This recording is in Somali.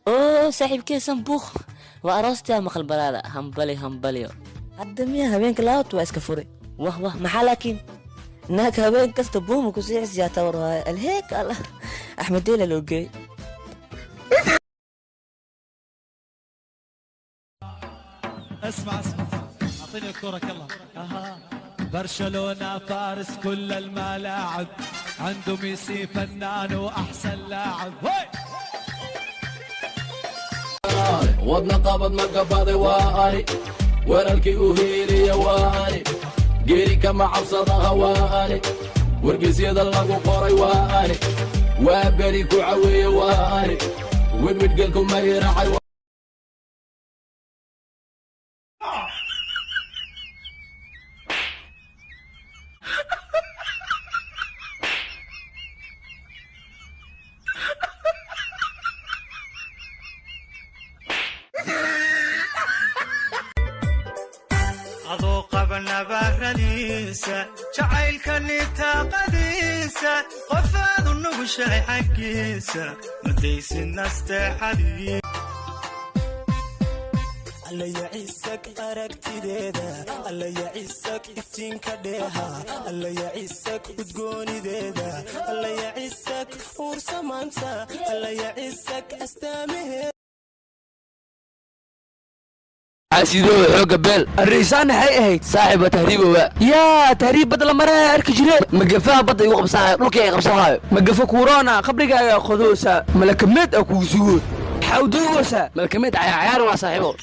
أوه صاحب كي سنبوخ وأرستها مخل برادة همبليو عدميها هبينك لاوت واسكفوري واه محلكين انك هبين كست بومك وسيعس يا تورا الهيك الله احمد ديلا لوجي اسمع اعطيني الكرة يلا. برشلونة فارس كل الملاعب، عنده ميسي فنان واحسن لاعب. wadna qabad marka baday waa ani weerarkii u hiiliya waa ani geeri kama cabsadaha waa ani wargeysyada lagu qoray waa ani waa beri ku caweeye waa ani widwidgelku magiracay adoo qabana bahradiisa jacaylkani taaqadiisa qofaadu nugushahay xaggiisa madaysi nasteexadii alla yaciisak aragtideeda alla yaciisak iftiinka dheeha alla yaciisak udgoonideeda alla yaciisak uursamaanta alla yaciisak astaamaheeda عسيدو حوق بيل الرئيسان هاي اهيد صاحب تهريبه يا تهريب بدل مرة اركي جري مقفاها بطل يوقف صاحب روكي يقف صاحب مقفة كورونا خبرك يا خذوسا ملكمت اكو زود حودوسا ملكميت عيار وصاحبه